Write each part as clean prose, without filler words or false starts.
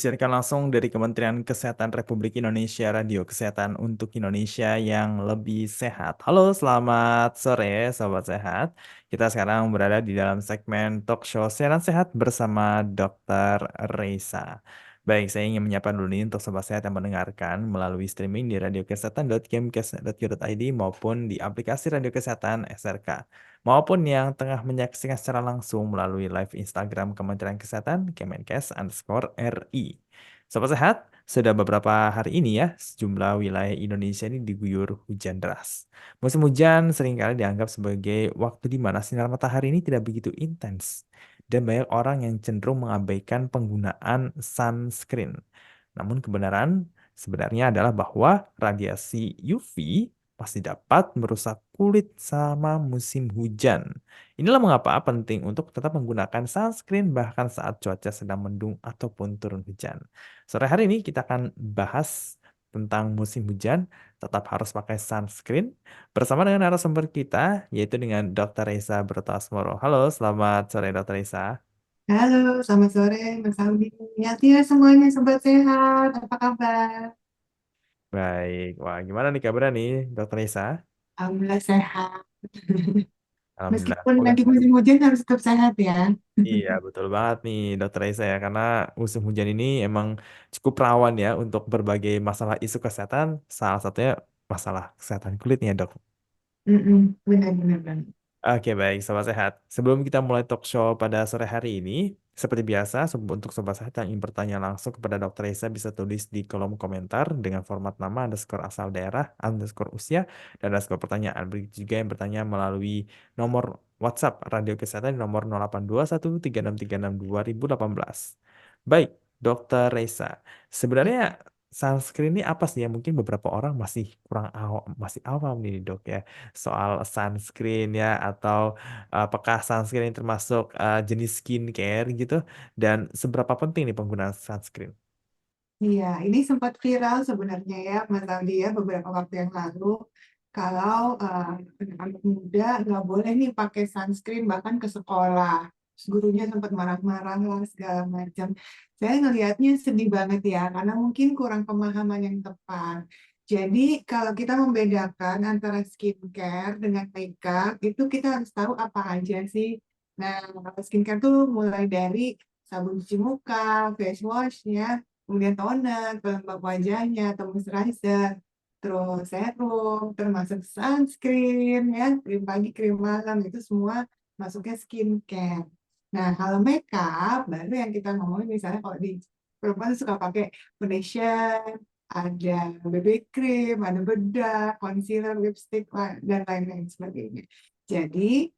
Disiarkan langsung dari Kementerian Kesehatan Republik Indonesia, Radio Kesehatan untuk Indonesia yang lebih sehat. Halo, selamat sore, Sobat Sehat. Kita sekarang berada di dalam segmen talk show Siaran Sehat bersama Dr. Reisa. Baik, saya ingin menyapa dulu nih untuk Sobat Sehat yang mendengarkan melalui streaming di radiokesehatan.kemkes.go.id maupun di aplikasi Radio Kesehatan SRK maupun yang tengah menyaksikan secara langsung melalui live Instagram Kementerian Kesehatan Kemenkes_RI. Sobat Sehat, sudah beberapa hari ini ya, sejumlah wilayah Indonesia ini diguyur hujan deras. Musim hujan seringkali dianggap sebagai waktu di mana sinar matahari ini tidak begitu intens dan banyak orang yang cenderung mengabaikan penggunaan sunscreen. Namun kebenaran sebenarnya adalah bahwa radiasi UV pasti dapat merusak kulit sama musim hujan. Inilah mengapa penting untuk tetap menggunakan sunscreen bahkan saat cuaca sedang mendung ataupun turun hujan. Sore hari ini kita akan bahas tentang musim hujan, tetap harus pakai sunscreen bersama dengan narasumber kita yaitu dengan Dr. Reza Bertasmoro. Halo, selamat sore Dr. Reza. Halo, selamat sore Mas Aldi. Ya, semuanya sobat sehat. Apa kabar? Baik, wah gimana nih kabarnya nih Dr. Reza? Alhamdulillah sehat. Alhamdulillah. Meskipun Semoga lagi musim hujan harus tetap sehat ya. iya, betul banget nih, Dokter Raisa ya, karena musim hujan ini emang cukup rawan ya untuk berbagai masalah isu kesehatan, salah satunya masalah kesehatan kulitnya, Dok. Benar-benar banget. Oke, baik, Sobat Sehat. Sebelum kita mulai talk show pada sore hari ini, seperti biasa, untuk Sobat Sehat yang ingin bertanya langsung kepada Dokter Raisa bisa tulis di kolom komentar dengan format nama, underscore asal daerah, underscore usia, dan underscore pertanyaan. Begitu juga yang bertanya melalui nomor WhatsApp Radio Kesehatan di nomor 082136362018. Baik, Dokter Raisa. Sebenarnya sunscreen ini apa sih ya? Mungkin beberapa orang masih kurang awam, masih awam nih, Dok ya soal sunscreen ya atau apakah sunscreen ini termasuk jenis skincare gitu dan seberapa penting nih penggunaan sunscreen? Iya, ini sempat viral sebenarnya ya Mas Aldi ya beberapa waktu yang lalu. Kalau anak-anak muda nggak boleh nih pakai sunscreen bahkan ke sekolah. Terus gurunya sempat marah-marah lah segala macam. Saya ngelihatnya sedih banget ya karena mungkin kurang pemahaman yang tepat. Jadi kalau kita membedakan antara skincare dengan makeup itu kita harus tahu apa aja sih. Nah, skincare tuh mulai dari sabun cuci muka, face wash-nya, kemudian toner, pelembab wajahnya, atau moisturizer, terus serum, termasuk sunscreen, ya, krim pagi, krim malam, itu semua masuknya skincare. Nah, kalau makeup, baru yang kita ngomongin misalnya kalau di perempuan suka pakai foundation, ada BB cream, ada bedak, concealer, lipstick, dan lain-lain sebagainya. Jadi,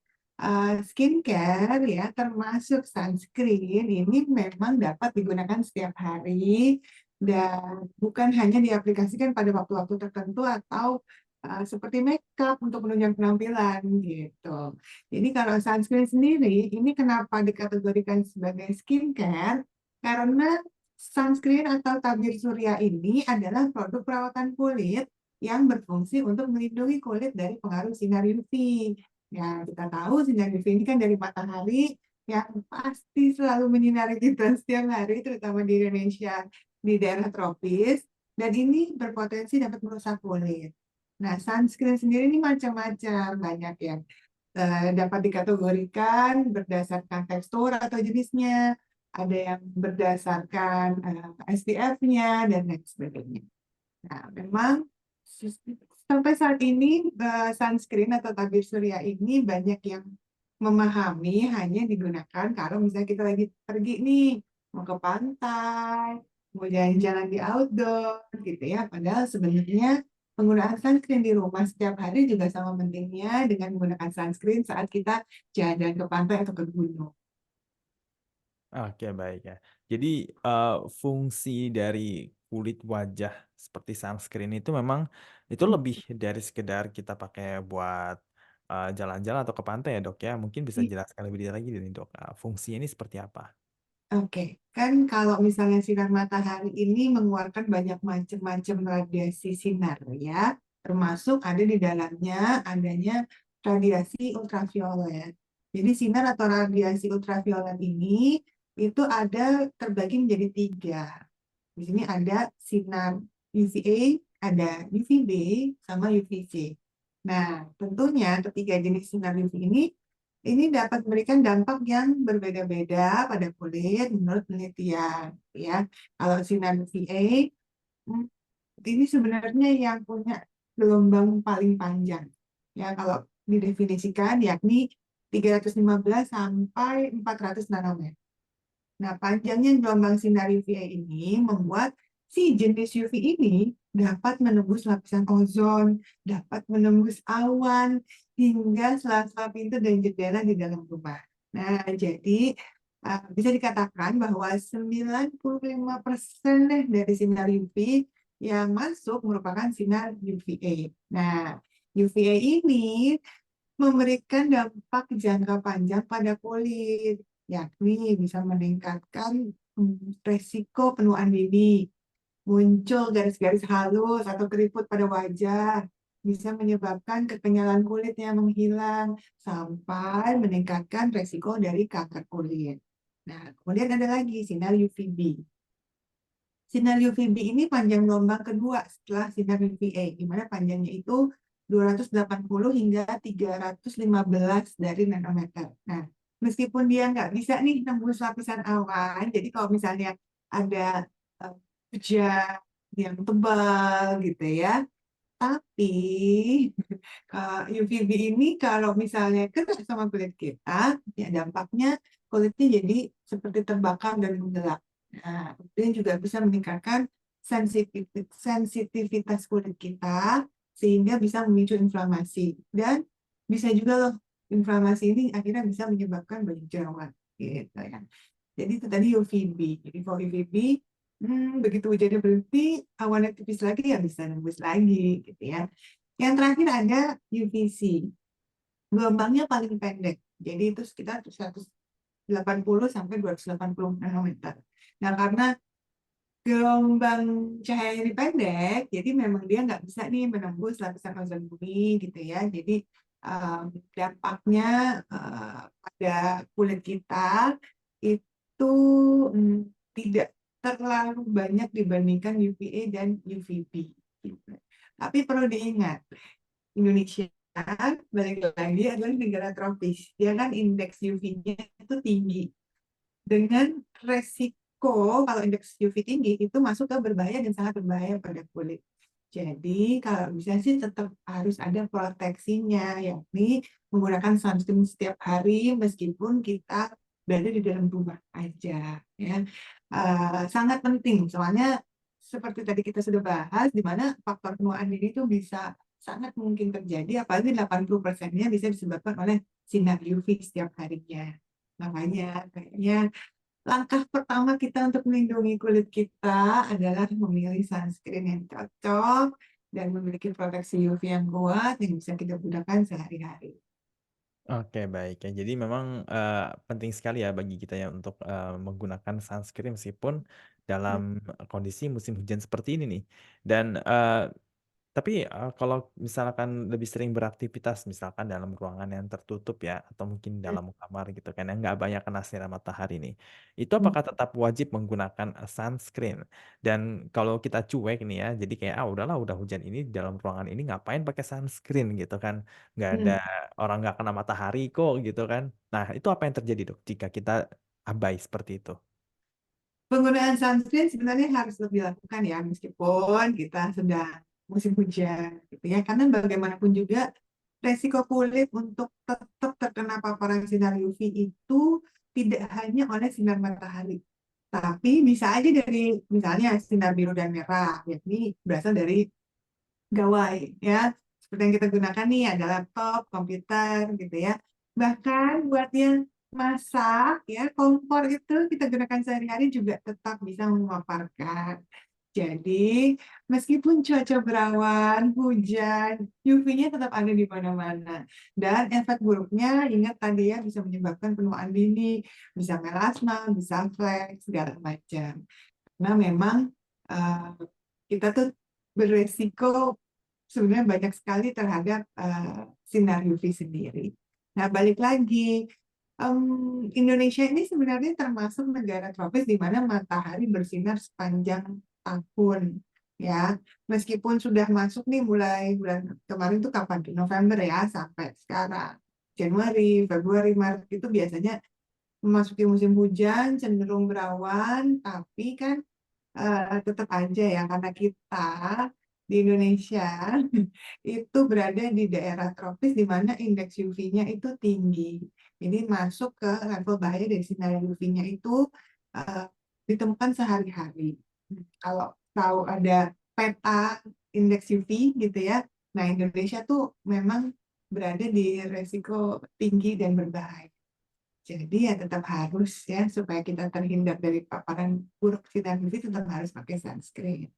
skincare ya termasuk sunscreen ini memang dapat digunakan setiap hari dan bukan hanya diaplikasikan pada waktu-waktu tertentu atau seperti makeup untuk menunjang penampilan gitu. Jadi kalau sunscreen sendiri ini kenapa dikategorikan sebagai skincare? Karena sunscreen atau tabir surya ini adalah produk perawatan kulit yang berfungsi untuk melindungi kulit dari pengaruh sinar UV. Ya, kita tahu sinar UV ini kan dari matahari yang pasti selalu menyinari kita setiap hari, terutama di Indonesia, di daerah tropis, dan ini berpotensi dapat merusak kulit. Nah, sunscreen sendiri ini macam-macam, banyak yang dapat dikategorikan berdasarkan tekstur atau jenisnya, ada yang berdasarkan SPF-nya, dan lain sebagainya. Nah, memang sampai saat ini sunscreen atau tabir surya ini banyak yang memahami hanya digunakan kalau misalnya kita lagi pergi nih, mau ke pantai, mau jalan-jalan di outdoor gitu ya. Padahal sebenarnya penggunaan sunscreen di rumah setiap hari juga sama pentingnya dengan menggunakan sunscreen saat kita jalan-jalan ke pantai atau ke gunung. Oke, baik ya. Jadi fungsi dari kulit wajah seperti sunscreen itu memang itu lebih dari sekedar kita pakai buat jalan-jalan atau ke pantai ya, Dok ya. Mungkin bisa jelaskan lebih detail lagi nih, Dok. Fungsinya ini seperti apa? Oke, kan kalau misalnya sinar matahari ini mengeluarkan banyak macam-macam radiasi sinar ya, termasuk ada di dalamnya adanya radiasi ultraviolet. Jadi sinar atau radiasi ultraviolet ini itu ada terbagi menjadi tiga. Di sini ada sinar UVA, ada UVB, sama UVC. Nah, tentunya ketiga jenis sinar UV ini dapat memberikan dampak yang berbeda-beda pada kulit menurut penelitian. Ya, kalau sinar UVA hmm, ini sebenarnya yang punya gelombang paling panjang. Ya, kalau didefinisikan yakni 315 sampai 400 nanometer. Nah, panjangnya gelombang sinar UVA ini membuat si jenis UV ini dapat menembus lapisan ozon, dapat menembus awan, hingga sela-sela pintu dan jendela di dalam rumah. Nah, jadi bisa dikatakan bahwa 95% deh dari sinar UV yang masuk merupakan sinar UVA. Nah, UVA ini memberikan dampak jangka panjang pada kulit, yakni bisa meningkatkan resiko penuaan dini, muncul garis-garis halus atau keriput pada wajah, bisa menyebabkan kekenyalan kulit yang menghilang, sampai meningkatkan resiko dari kanker kulit. Nah, kemudian ada lagi sinar UVB. Sinar UVB ini panjang gelombang kedua setelah sinar UVA, di mana panjangnya itu 280 hingga 315 dari nanometer. Nah, meskipun dia nggak bisa nih nembus lapisan awan, jadi kalau misalnya ada hujan yang tebal gitu ya, tapi UVB ini kalau misalnya kena sama kulit kita, ya dampaknya kulitnya jadi seperti terbakar dan menggelap. Nah, kemudian juga bisa meningkatkan sensitivitas kulit kita sehingga bisa memicu inflamasi. Dan bisa juga loh, inflamasi ini akhirnya bisa menyebabkan banyak jerawat gitu ya. Jadi itu tadi UVB. Jadi kalau UVB, begitu hujannya berhenti, awannya tipis lagi ya bisa nembus lagi gitu ya. Yang terakhir ada UVC. Gelombangnya paling pendek. Jadi itu sekitar 180 sampai 280 nanometer. Nah, karena gelombang cahaya ini pendek, jadi memang dia nggak bisa nih menembus lapisan ozon bumi gitu ya. Jadi dampaknya pada kulit kita itu tidak terlalu banyak dibandingkan UVA dan UVB. Gitu. Tapi perlu diingat, Indonesia balik lagi adalah negara tropis. Dia kan indeks UV-nya itu tinggi. Dengan resiko kalau indeks UV tinggi itu masuk ke berbahaya dan sangat berbahaya pada kulit. Jadi kalau bisa sih tetap harus ada proteksinya, yakni menggunakan sunscreen setiap hari meskipun kita berada di dalam rumah aja. Ya. Sangat penting, soalnya seperti tadi kita sudah bahas, di mana faktor penuaan dini itu bisa sangat mungkin terjadi, apalagi 80%-nya bisa disebabkan oleh sinar UV setiap harinya. Makanya kayaknya langkah pertama kita untuk melindungi kulit kita adalah memilih sunscreen yang cocok dan memiliki proteksi UV yang kuat yang bisa kita gunakan sehari-hari. Oke, baik ya. Jadi memang penting sekali ya bagi kita ya untuk menggunakan sunscreen meskipun dalam kondisi musim hujan seperti ini nih. Dan tapi, kalau misalkan lebih sering beraktivitas, misalkan dalam ruangan yang tertutup ya, atau mungkin dalam kamar gitu kan, yang nggak banyak kena sinar matahari nih, itu apakah tetap wajib menggunakan, sunscreen? Dan kalau kita cuek nih ya, jadi kayak, "Ah, udahlah, udah hujan ini di dalam ruangan ini ngapain pakai sunscreen?" Gitu kan, "Nggak ada orang nggak kena matahari kok," gitu kan. Nah, itu apa yang terjadi Dok, jika kita abai seperti itu? Penggunaan sunscreen sebenarnya harus lebih dilakukan ya, meskipun kita sedang musim hujan, gitu ya. Karena bagaimanapun juga resiko kulit untuk tetap terkena paparan sinar UV itu tidak hanya oleh sinar matahari, tapi bisa aja dari misalnya sinar biru dan merah, yakni berasal dari gawai ya. Seperti yang kita gunakan nih ada laptop, komputer gitu ya. Bahkan buat yang masak ya, kompor itu kita gunakan sehari-hari juga tetap bisa memaparkan. Jadi, meskipun cuaca berawan, hujan, UV-nya tetap ada di mana-mana. Dan efek buruknya, ingat tadi ya, bisa menyebabkan penuaan dini, bisa melasma, bisa flek, segala macam. Nah, memang eh, kita tuh beresiko sebenarnya banyak sekali terhadap sinar UV sendiri. Nah, balik lagi, Indonesia ini sebenarnya termasuk negara tropis di mana matahari bersinar sepanjang tahun ya. Meskipun sudah masuk nih mulai bulan kemarin tuh kapan tuh November ya sampai sekarang Januari, Februari, Maret itu biasanya memasuki musim hujan, cenderung berawan, tapi kan tetap aja ya karena kita di Indonesia itu berada di daerah tropis di mana indeks UV-nya itu tinggi. Jadi masuk ke level bahaya dari sinar UV-nya itu eh, ditemukan sehari-hari. Kalau tahu ada peta indeks UV gitu ya, nah Indonesia tuh memang berada di resiko tinggi dan berbahaya. Jadi ya tetap harus ya supaya kita terhindar dari paparan buruk sinar UV tetap harus pakai sunscreen.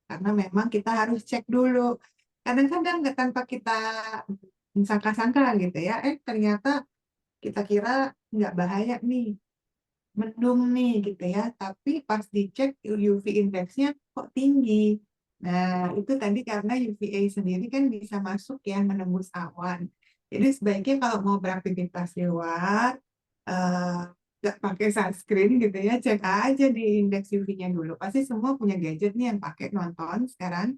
Karena memang kita harus cek dulu. Kadang-kadang nggak tanpa kita sangka-sangka gitu ya, ternyata kita kira nggak bahaya nih, mendung nih gitu ya. Tapi pas dicek UV indeksnya kok tinggi. Nah, itu tadi karena UVA sendiri kan bisa masuk ya menembus awan. Jadi sebaiknya kalau mau beraktivitas di luar, eh, nggak pakai sunscreen gitu ya, cek aja di indeks UV-nya dulu. Pasti semua punya gadget nih yang pakai nonton sekarang.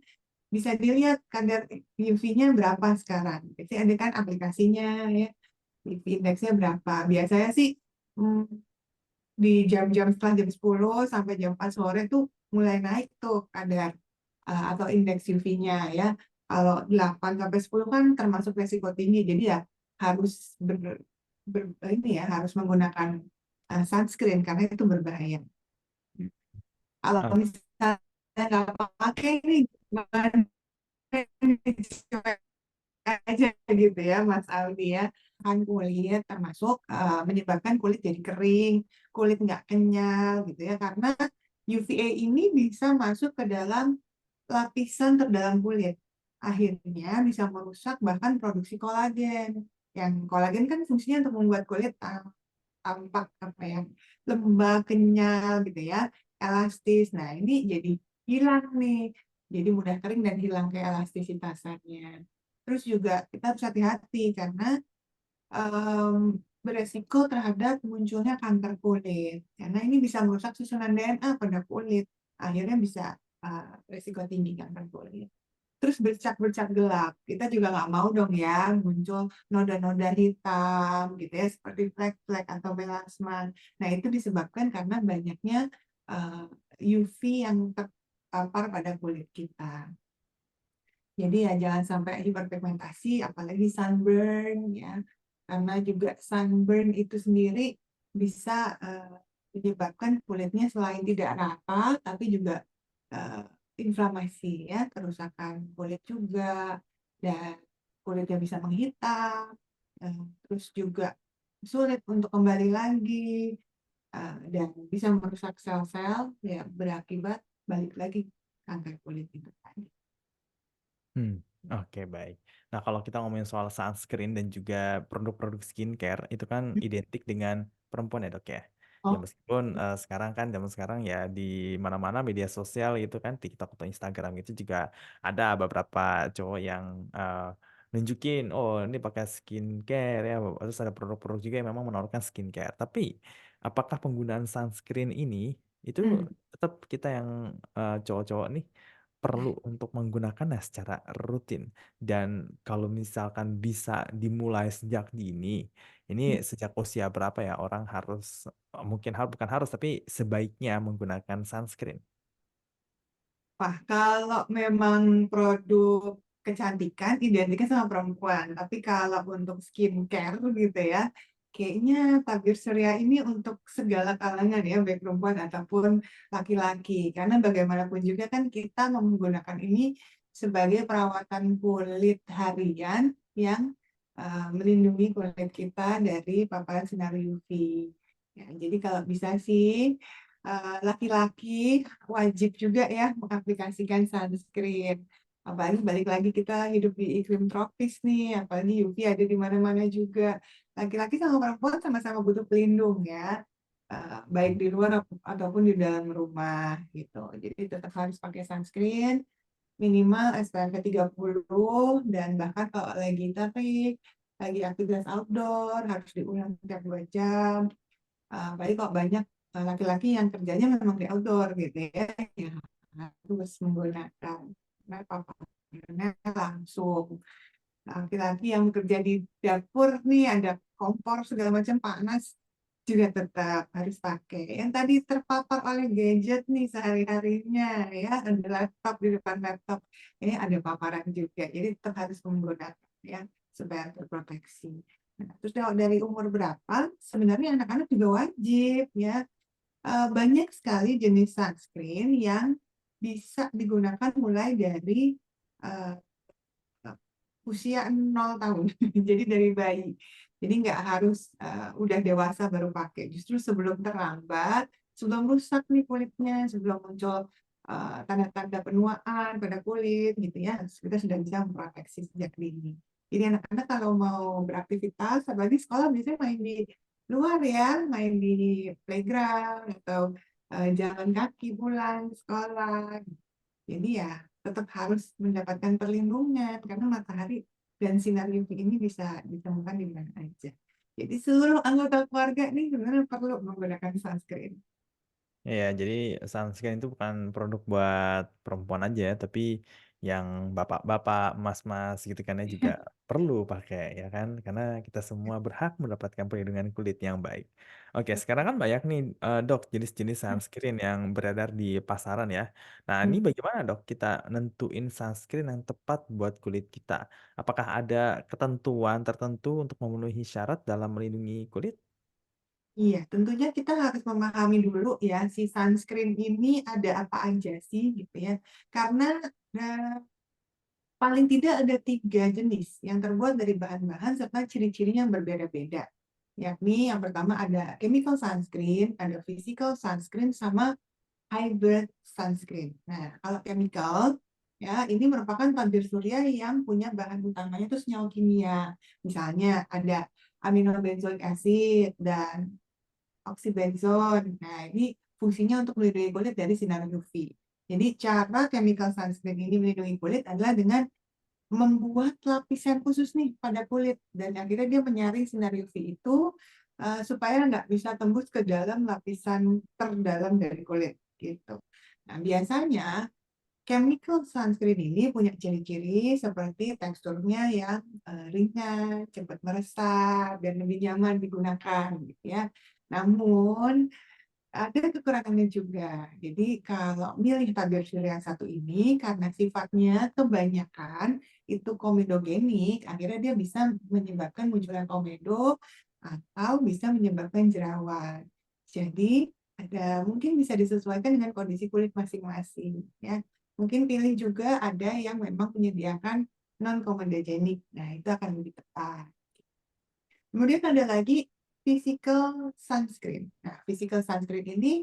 Bisa dilihat kadar UV-nya berapa sekarang. Jadi ada kan aplikasinya ya, UV indeksnya berapa. Biasanya sih hmm, di jam-jam setelah jam 10 sampai jam 4 sore tuh mulai naik tuh kadar atau indeks UV-nya ya. Kalau 8 sampai 10 kan termasuk resiko tinggi. Jadi ya harus ini ya harus menggunakan sunscreen karena itu berbahaya. Kalau Oh, misalnya nggak pakai nih gimana aja gitu ya Mas Aldi ya, kan kulit termasuk menyebabkan kulit jadi kering, kulit nggak kenyal gitu ya karena UVA ini bisa masuk ke dalam lapisan terdalam kulit, akhirnya bisa merusak bahkan produksi kolagen. Yang kolagen kan fungsinya untuk membuat kulit tampak apa ya, lembab, kenyal gitu ya, elastis. Nah ini jadi hilang nih, jadi mudah kering dan hilang keelastisitasannya. Terus juga kita harus hati-hati karena em, beresiko terhadap munculnya kanker kulit. Karena ini bisa merusak susunan DNA pada kulit. Akhirnya bisa resiko tinggi kanker kulit. Terus bercak-bercak gelap. Kita juga nggak mau dong ya muncul noda-noda hitam gitu ya seperti flek-flek atau melasma. Nah itu disebabkan karena banyaknya eh, UV yang terpapar pada kulit kita. Jadi ya jangan sampai hiperpigmentasi, apalagi sunburn ya. Karena juga sunburn itu sendiri bisa menyebabkan kulitnya selain tidak rata, tapi juga eh, inflamasi ya, kerusakan kulit juga, dan kulitnya bisa menghitam, terus juga sulit untuk kembali lagi, dan bisa merusak sel-sel ya berakibat balik lagi kanker kulit itu tadi. hmm, oke baik. Nah kalau kita ngomongin soal sunscreen dan juga produk-produk skincare itu kan identik dengan perempuan ya dok ya. Ya Oh, meskipun sekarang kan zaman sekarang ya di mana-mana media sosial itu kan TikTok atau Instagram itu juga ada beberapa cowok yang nunjukin oh ini pakai skincare ya terus ada produk-produk juga yang memang menawarkan skincare. Tapi apakah penggunaan sunscreen ini itu hmm. tetap kita yang cowok-cowok nih perlu untuk menggunakannya secara rutin dan kalau misalkan bisa dimulai sejak dini ini sejak usia berapa ya orang harus mungkin bukan harus tapi sebaiknya menggunakan sunscreen. Wah, kalau memang produk kecantikan identiknya sama perempuan, tapi kalau untuk skincare gitu ya, kayaknya tabir surya ini untuk segala kalangan ya, baik perempuan ataupun laki-laki. Karena bagaimanapun juga kan kita menggunakan ini sebagai perawatan kulit harian yang melindungi kulit kita dari paparan sinar UV. Ya, jadi kalau bisa sih laki-laki wajib juga ya mengaplikasikan sunscreen. Apalagi balik lagi kita hidup di iklim tropis nih, apalagi UV ada di mana-mana juga. Laki-laki sama perempuan sama-sama butuh pelindung ya, baik di luar ataupun di dalam rumah gitu. Jadi tetap harus pakai sunscreen, minimal SPF 30 dan bahkan kalau lagi terik, lagi aktivitas outdoor harus diulang tiap 2 jam. Apalagi kok banyak laki-laki yang kerjanya memang di outdoor gitu ya, ya harus menggunakan paparannya langsung. Laki-laki yang bekerja di dapur nih ada kompor segala macam panas juga tetap harus pakai. Yang tadi terpapar oleh gadget nih sehari-harinya ya, ada laptop di depan laptop, ini ada paparan juga. Jadi tetap harus menggunakan ya supaya terproteksi. Nah, terus kalau dari umur berapa? Sebenarnya anak-anak juga wajib ya. Banyak sekali jenis sunscreen yang bisa digunakan mulai dari eh, usia 0 tahun. Jadi dari bayi. Jadi nggak harus udah dewasa baru pakai. Justru sebelum terlambat, sebelum rusak nih kulitnya, sebelum muncul tanda-tanda penuaan pada kulit gitu ya, kita sudah bisa memproteksi sejak dini. Jadi anak-anak kalau mau beraktivitas, apalagi sekolah biasanya main di luar ya, main di playground atau jalan kaki pulang sekolah. Jadi ya tetap harus mendapatkan perlindungan karena matahari dan sinar UV ini bisa ditemukan di mana aja. Jadi seluruh anggota keluarga nih sebenarnya perlu menggunakan sunscreen. Iya, jadi sunscreen itu bukan produk buat perempuan aja, tapi yang bapak-bapak, mas-mas gitu kan ya juga perlu pakai ya kan, karena kita semua berhak mendapatkan perlindungan kulit yang baik. Oke, sekarang kan banyak nih dok jenis-jenis sunscreen yang beredar di pasaran ya. Nah, ini bagaimana dok kita nentuin sunscreen yang tepat buat kulit kita? Apakah ada ketentuan tertentu untuk memenuhi syarat dalam melindungi kulit? Iya, tentunya kita harus memahami dulu ya si sunscreen ini ada apa aja sih gitu ya. Karena eh, paling tidak ada 3 jenis yang terbuat dari bahan-bahan serta ciri-cirinya yang berbeda-beda. Yakni yang pertama ada chemical sunscreen, ada physical sunscreen, sama hybrid sunscreen. Nah, kalau chemical, ya ini merupakan tabir surya yang punya bahan utamanya itu senyawa kimia. Misalnya ada aminobenzoic acid dan oxybenzone. Nah, ini fungsinya untuk melindungi kulit dari sinar UV. Jadi, cara chemical sunscreen ini melindungi kulit adalah dengan membuat lapisan khusus nih pada kulit. Dan akhirnya dia menyaring sinar UV itu supaya nggak bisa tembus ke dalam lapisan terdalam dari kulit. Gitu. Nah, biasanya chemical sunscreen ini punya ciri-ciri seperti teksturnya yang ringan, cepat meresap, dan lebih nyaman digunakan, gitu ya. Namun ada kekurangannya juga. Jadi kalau milih tabir surya yang satu ini karena sifatnya kebanyakan itu komedogenik, akhirnya dia bisa menyebabkan munculnya komedo atau bisa menyebabkan jerawat. Jadi ada mungkin bisa disesuaikan dengan kondisi kulit masing-masing ya. Mungkin pilih juga ada yang memang menyediakan non komedogenik. Nah, itu akan lebih tepat. Kemudian ada lagi physical sunscreen. Nah, physical sunscreen ini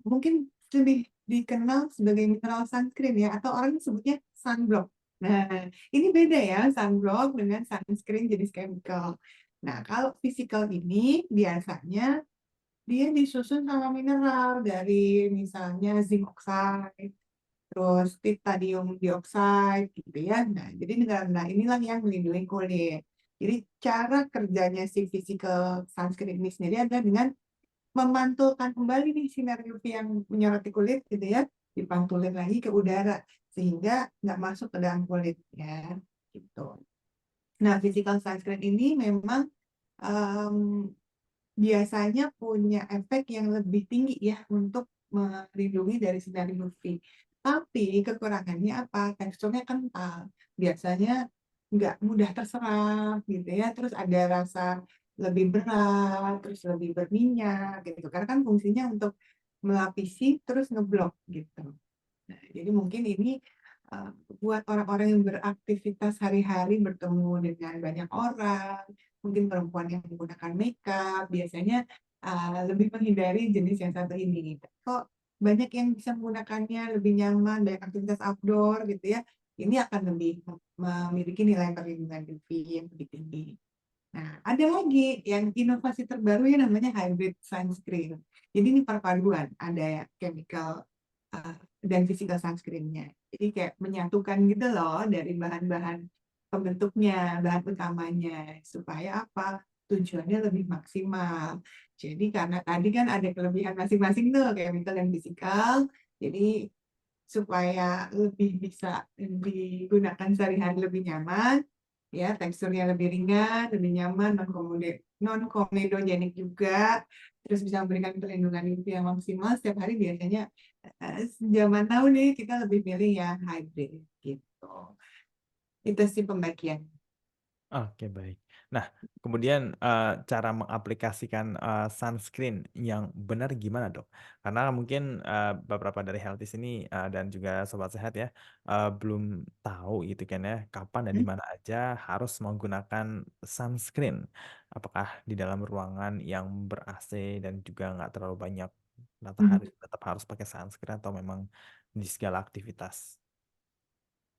mungkin lebih dikenal sebagai mineral sunscreen ya, atau orang sebutnya sunblock. Nah, ini beda ya, sunblock dengan sunscreen jenis chemical. Nah, kalau physical ini biasanya dia disusun sama mineral dari misalnya zinc oxide, terus titanium dioxide gitu ya. Nah, jadi nah inilah yang melindungi kulit. Jadi cara kerjanya si physical sunscreen ini sendiri adalah dengan memantulkan kembali nih sinar UV yang menyoroti kulit gitu ya, dipantulin lagi ke udara sehingga nggak masuk ke dalam kulit ya, gitu. Nah, physical sunscreen ini memang em, biasanya punya efek yang lebih tinggi ya untuk melindungi dari sinar UV. Tapi kekurangannya apa? Teksturnya kental. Biasanya nggak mudah terserap gitu ya. Terus ada rasa lebih berat, terus lebih berminyak gitu. Karena kan fungsinya untuk melapisi terus ngeblok gitu. Nah, jadi mungkin ini uh, buat orang-orang yang beraktivitas hari-hari bertemu dengan banyak orang, mungkin perempuan yang menggunakan makeup, biasanya lebih menghindari jenis yang satu ini. Kok banyak yang bisa menggunakannya lebih nyaman, banyak aktivitas outdoor gitu ya, ini akan lebih memiliki nilai perlindungan UV yang lebih tinggi. Nah, ada lagi yang inovasi terbaru yang namanya hybrid sunscreen. Jadi ini perpaduan, ada ya chemical dan physical sunscreen-nya. Jadi kayak menyatukan gitu loh dari bahan-bahan pembentuknya, bahan utamanya. Supaya apa? Tujuannya lebih maksimal. Jadi karena tadi kan ada kelebihan masing-masing tuh, chemical dan physical. Jadi supaya lebih bisa digunakan sehari-hari lebih nyaman, ya teksturnya lebih ringan, lebih nyaman, non komedogenik juga, terus bisa memberikan perlindungan UV yang maksimal setiap hari. Biasanya zaman now nih kita lebih milih yang hybrid gitu. Itu sih pembagian. Oke, baik. Nah, kemudian, cara mengaplikasikan, sunscreen yang benar gimana, Dok? Karena mungkin, beberapa dari Healthies ini, dan juga sobat sehat ya, belum tahu gitu kan ya, kapan dan di Hmm? mana aja harus menggunakan sunscreen. Apakah di dalam ruangan yang ber-AC dan juga nggak terlalu banyak matahari tetap harus pakai sunscreen atau memang di segala aktivitas?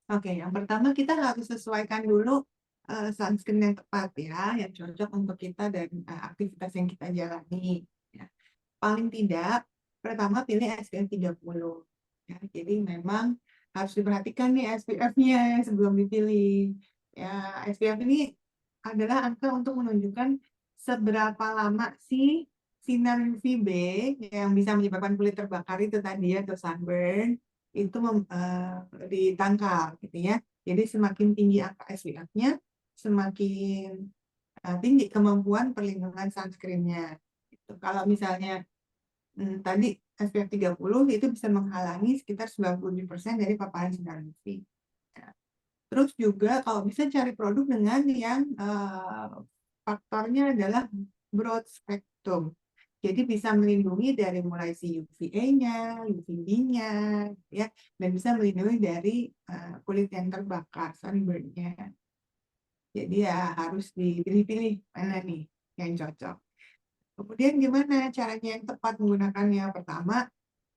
Oke, yang pertama kita harus sesuaikan dulu sunscreen yang tepat ya, yang cocok untuk kita dan aktivitas yang kita jalani. Ya. Paling tidak, pertama pilih SPF 30. Ya, jadi memang harus diperhatikan nih SPF-nya sebelum dipilih. Ya, SPF ini adalah angka untuk menunjukkan seberapa lama sih sinar UVB yang bisa menyebabkan kulit terbakar itu tadi ya, atau sunburn, itu ditangkal gitu ya. Jadi semakin tinggi angka SPF-nya, semakin tinggi kemampuan perlindungan sunscreen-nya. Gitu. Kalau misalnya tadi SPF 30 itu bisa menghalangi sekitar 97% dari paparan sinar UV. Ya. Terus juga kalau bisa cari produk dengan yang faktornya adalah broad spectrum. Jadi bisa melindungi dari mulai si UVA-nya, UVB-nya, ya, dan bisa melindungi dari kulit yang terbakar, sunburn-nya. Jadi ya harus dipilih-pilih mana nih yang cocok. Kemudian gimana caranya yang tepat menggunakannya? Pertama,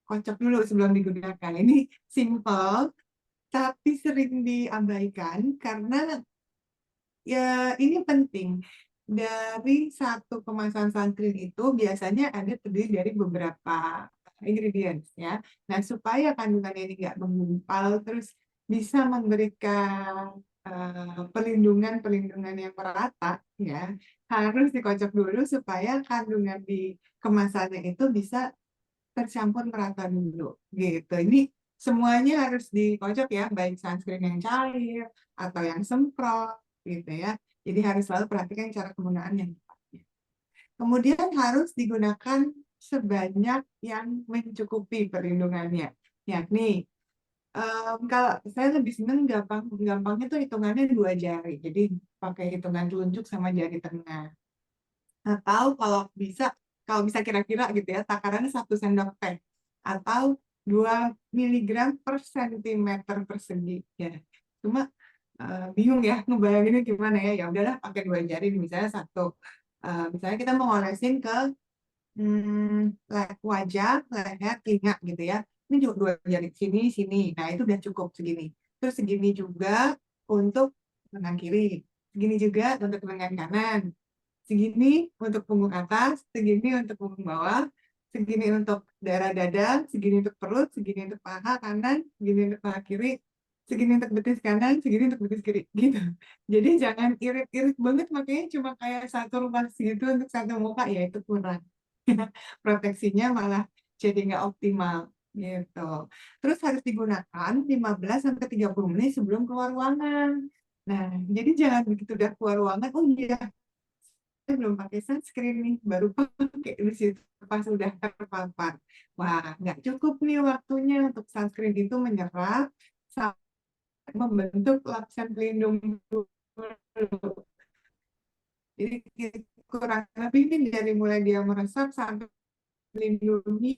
kocok dulu sebelum digunakan. Ini simple, tapi sering diabaikan karena ya ini penting. Dari satu kemasan sunscreen itu biasanya ada terdiri dari beberapa ingredients ya. Nah, supaya kandungannya ini nggak menggumpal, terus bisa memberikan perlindungan yang merata ya, harus dikocok dulu supaya kandungan di kemasannya itu bisa tercampur merata dulu gitu. Ini semuanya harus dikocok ya, baik sunscreen yang cair atau yang semprot gitu ya. Jadi harus selalu perhatikan cara penggunaan yang tepatnya. Kemudian harus digunakan sebanyak yang mencukupi perlindungannya. Yakni kalau saya lebih seneng gampangnya tuh hitungannya 2 jari. Jadi pakai hitungan telunjuk sama jari tengah. Atau kalau bisa kira-kira gitu ya, takarannya 1 sendok teh atau 2 miligram per sentimeter persegi ya. Cuma bingung ya ngebayanginnya gimana ya. Ya udahlah pakai 2 jari, misalnya satu. Misalnya kita mau ngolesin ke wajah, leher, telinga gitu ya. Ini juga 2 jari sini, sini. Nah itu udah cukup segini. Terus segini juga untuk lengan kiri, segini juga untuk lengan kanan, segini untuk punggung atas, segini untuk punggung bawah, segini untuk daerah dada, segini untuk perut, segini untuk paha kanan, segini untuk paha kiri, segini untuk betis kanan, segini untuk betis kiri, gitu. Jadi jangan irit-irit banget, makanya cuma kayak satu ruas gitu untuk satu muka, ya itu kurang. Proteksinya malah jadi nggak optimal gitu. Terus harus digunakan 15 sampai 30 menit sebelum keluar ruangan. Nah, jadi jangan begitu udah keluar ruangan, oh iya saya belum pakai sunscreen nih, baru pakai di situ pas udah terpapar. Wah, nggak cukup nih waktunya untuk sunscreen itu menyerap sampai membentuk lapisan pelindung dulu. Jadi kurang lebih ini dari mulai dia meresap sampai melindungi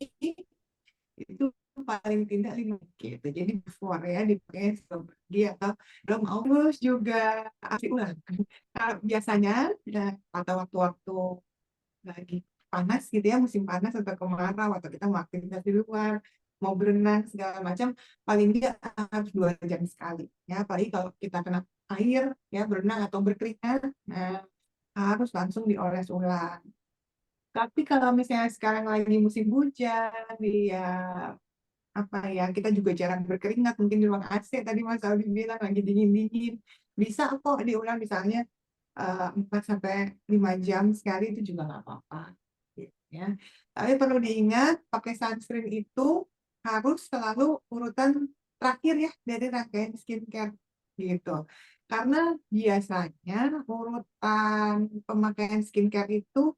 itu paling tidak 5 menit gitu. Jadi before ya dipakai sebelum pergi atau belum mau. Terus juga isi ulang. Kalau biasanya ya, pada waktu-waktu lagi panas gitu ya, musim panas atau kemarau atau kita mau aktivitas di luar, mau berenang segala macam, paling tidak harus 2 jam sekali ya. Apalagi kalau kita kena air ya, berenang atau berkeringat, nah harus langsung dioles ulang. Tapi kalau misalnya sekarang lagi musim hujan, ya apa ya, kita juga jarang berkeringat mungkin di ruang AC tadi Mas Aldi bilang lagi dingin-dingin, bisa kok diulang misalnya 4 sampai 5 jam sekali, itu juga nggak apa-apa gitu ya. Tapi perlu diingat pakai sunscreen itu harus selalu urutan terakhir ya dari rangkaian skincare gitu. Karena biasanya urutan pemakaian skincare itu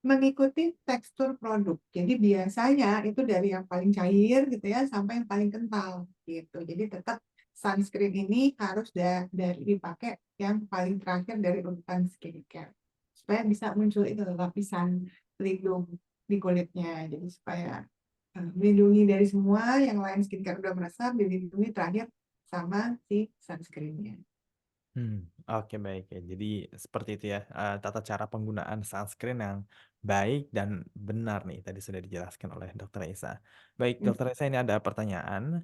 mengikuti tekstur produk. Jadi biasanya itu dari yang paling cair gitu ya sampai yang paling kental gitu. Jadi tetap sunscreen ini harus dari dipakai yang paling terakhir dari urutan skincare supaya bisa muncul itu lapisan pelindung di kulitnya. Jadi supaya melindungi dari semua yang lain skincare udah meresap, dilindungi terakhir sama si sunscreennya. Oke baik ya. Jadi seperti itu ya, tata cara penggunaan sunscreen yang baik dan benar nih tadi sudah dijelaskan oleh Dokter Esa. Baik Hmm. Dokter Esa ini ada pertanyaan,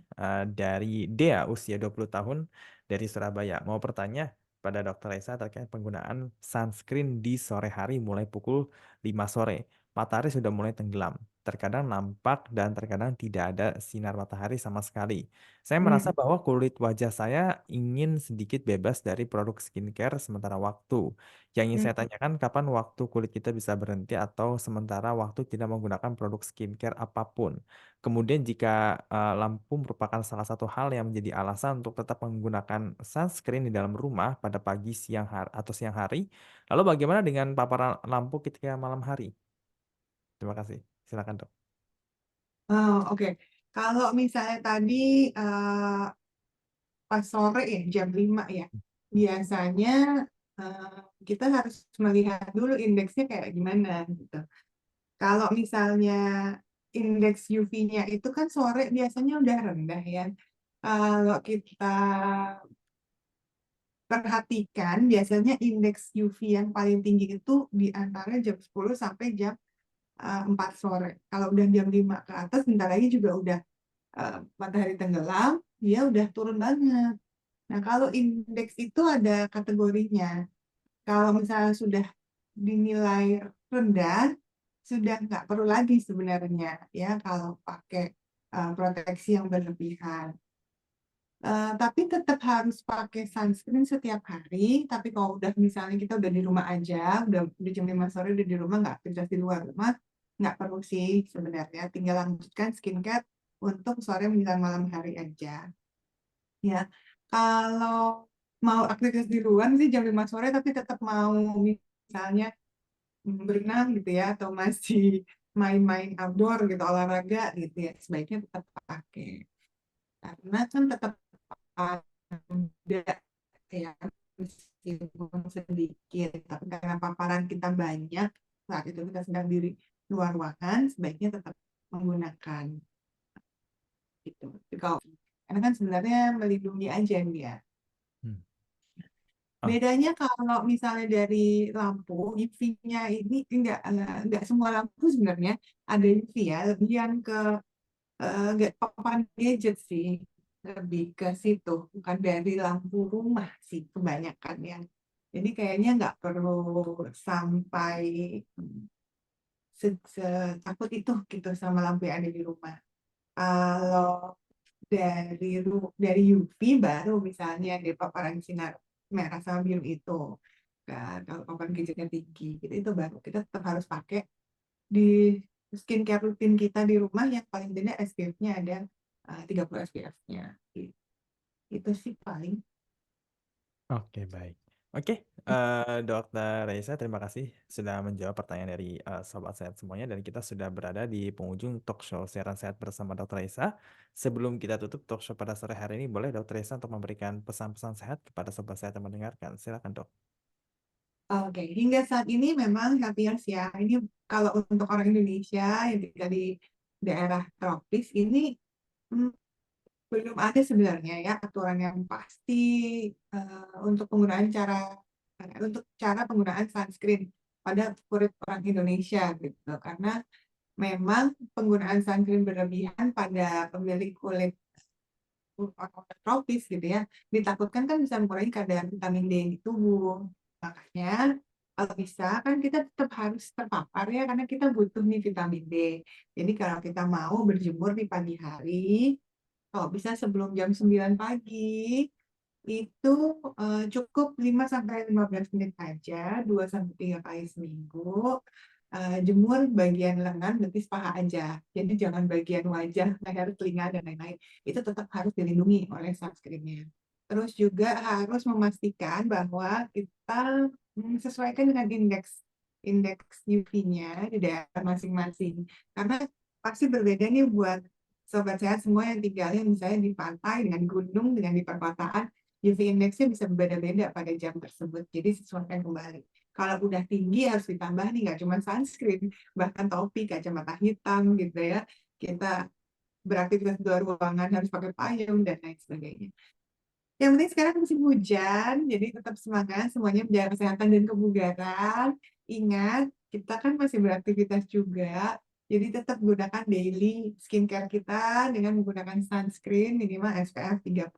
dari Dea usia 20 tahun dari Surabaya. Mau bertanya pada Dokter Esa terkait penggunaan sunscreen di sore hari mulai pukul 5 sore. Matahari sudah mulai tenggelam. Terkadang nampak dan terkadang tidak ada sinar matahari sama sekali. Saya merasa Hmm. bahwa kulit wajah saya ingin sedikit bebas dari produk skincare sementara waktu. Yang ingin saya Hmm. tanyakan kapan waktu kulit kita bisa berhenti atau sementara waktu tidak menggunakan produk skincare apapun. Kemudian jika lampu merupakan salah satu hal yang menjadi alasan untuk tetap menggunakan sunscreen di dalam rumah pada pagi, siang hari, atau siang hari, lalu bagaimana dengan paparan lampu ketika malam hari? Terima kasih. Silakan dok. Oh, oke. Kalau misalnya tadi pas sore ya jam 5 ya, biasanya eh, kita harus melihat dulu indeksnya kayak gimana gitu. Kalau misalnya indeks UV-nya itu kan sore biasanya udah rendah ya. Kalau kita perhatikan biasanya indeks UV yang paling tinggi itu di antara jam 10 sampai jam 4 sore. Kalau udah jam 5 ke atas bentar lagi juga udah matahari tenggelam, dia udah turun banget. Nah, kalau indeks itu ada kategorinya. Kalau misalnya sudah dinilai rendah, sudah nggak perlu lagi sebenarnya ya kalau pakai proteksi yang berlebihan. Tapi tetap harus pakai sunscreen setiap hari. Tapi kalau udah misalnya kita udah di rumah aja, udah jam 5 sore udah di rumah, nggak aktivitas di luar rumah, nggak perlu sih sebenarnya. Tinggal lanjutkan skincare untuk sore menjelang malam hari aja. Ya, kalau mau aktivitas di luar sih jam 5 sore tapi tetap mau misalnya berenang gitu ya atau masih main-main outdoor gitu olahraga gitu ya sebaiknya tetap pakai karena kan tetap ada ya meskipun sedikit tapi karena paparan kita banyak saat itu kita sedang di luar ruangan sebaiknya tetap menggunakan gitu. Jadi kalau karena kan sebenarnya melindungi aja dia. Hmm. Oh, Bedanya kalau misalnya dari lampu, UV-nya ini enggak semua lampu sebenarnya ada UV ya, lebih yang ke enggak paparan gadget sih, lebih ke situ, bukan dari lampu rumah sih kebanyakan ya. Jadi kayaknya nggak perlu sampai setakut itu gitu sama lampu yang ada di rumah. Kalau dari UV baru misalnya dari paparan sinar merah sama biru itu kan kalau paparan gadgetnya tinggi gitu itu baru kita tetap harus pakai di skincare rutin kita di rumah yang paling tidak SPF-nya ada 30 SPF-nya itu sih paling. oke baik. Oke, Dokter Reza, terima kasih sudah menjawab pertanyaan dari Sobat Sehat semuanya dan kita sudah berada di penghujung talk show Siaran Sehat bersama Dokter Reza. Sebelum kita tutup talk show pada sore hari ini, boleh Dokter Reza untuk memberikan pesan-pesan sehat kepada Sobat Sehat yang mendengarkan. Silakan dok. Oke, hingga saat ini memang Healthiers ya ini kalau untuk orang Indonesia yang tinggal di daerah tropis ini hmm, belum ada sebenarnya ya aturan yang pasti untuk untuk cara penggunaan sunscreen pada kulit orang Indonesia gitu karena memang penggunaan sunscreen berlebihan pada pemilik kulit orang tropis gitu ya ditakutkan kan bisa mengurangi kadar vitamin D di tubuh makanya kalau bisa kan kita tetap harus terpapar ya karena kita butuh nih vitamin D jadi kalau kita mau berjemur di pagi hari kalau bisa sebelum jam 9 pagi itu cukup 5 sampai 15 menit aja 2 sampai 3 kali seminggu. jemur bagian lengan, betis, paha aja. Jadi jangan bagian wajah, leher, telinga, dan lain-lain. Itu tetap harus dilindungi oleh sunscreen-nya. Terus juga harus memastikan bahwa kita sesuaikan dengan indeks indeks UV-nya di daerah masing-masing. Karena pasti berbeda nih buat sobat sehat semua yang tinggalnya misalnya di pantai, dengan gunung, dengan di perkotaan, UV indeksnya bisa berbeda-beda pada jam tersebut. Jadi sesuaikan kembali. Kalau udah tinggi harus ditambah nih, nggak cuma sunscreen, bahkan topi, kacamata hitam gitu ya. Kita beraktivitas di luar ruangan harus pakai payung dan lain sebagainya. Yang penting sekarang musim hujan, jadi tetap semangat semuanya menjaga kesehatan dan kebugaran. Ingat, kita kan masih beraktivitas juga, jadi tetap gunakan daily skincare kita dengan menggunakan sunscreen minimal SPF 30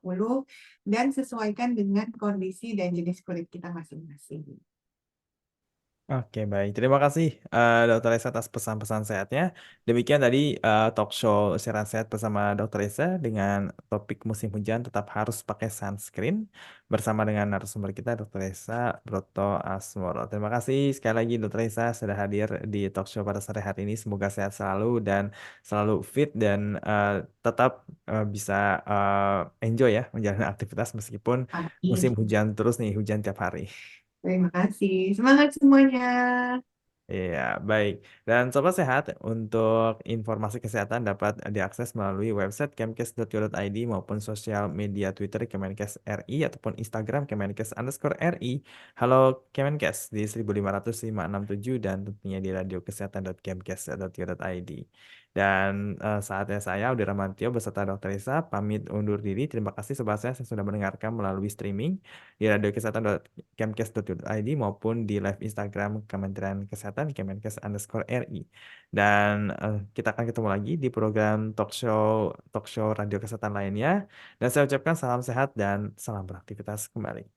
dan sesuaikan dengan kondisi dan jenis kulit kita masing-masing. Oke, baik. Terima kasih, Dokter Esa atas pesan-pesan sehatnya. Demikian tadi talk show Siaran Sehat bersama Dokter Esa dengan topik musim hujan tetap harus pakai sunscreen bersama dengan narasumber kita Dokter Esa Broto Asmoro. Terima kasih sekali lagi Dokter Esa sudah hadir di talk show pada sore hari ini. Semoga sehat selalu dan selalu fit dan tetap bisa enjoy ya menjalani aktivitas meskipun musim Amin. hujan terus nih, hujan tiap hari. Terima kasih. Semangat semuanya. Iya, baik. Dan Sobat Sehat, untuk informasi kesehatan dapat diakses melalui website kemkes.go.id maupun sosial media Twitter Kemenkes RI ataupun Instagram Kemenkes_RI. Halo Kemenkes di 15667 dan tentunya di radiokesehatan.kemkes.go.id. Dan saatnya saya, Audi Ramantio beserta Dr. Isa, pamit undur diri. Terima kasih Sobat Sehat yang sudah mendengarkan melalui streaming di radiokesehatan.kemkes.id maupun di live Instagram Kementerian Kesehatan Kemenkes_RI. Dan kita akan ketemu lagi di program talk show radio kesehatan lainnya. Dan saya ucapkan salam sehat dan salam beraktivitas kembali.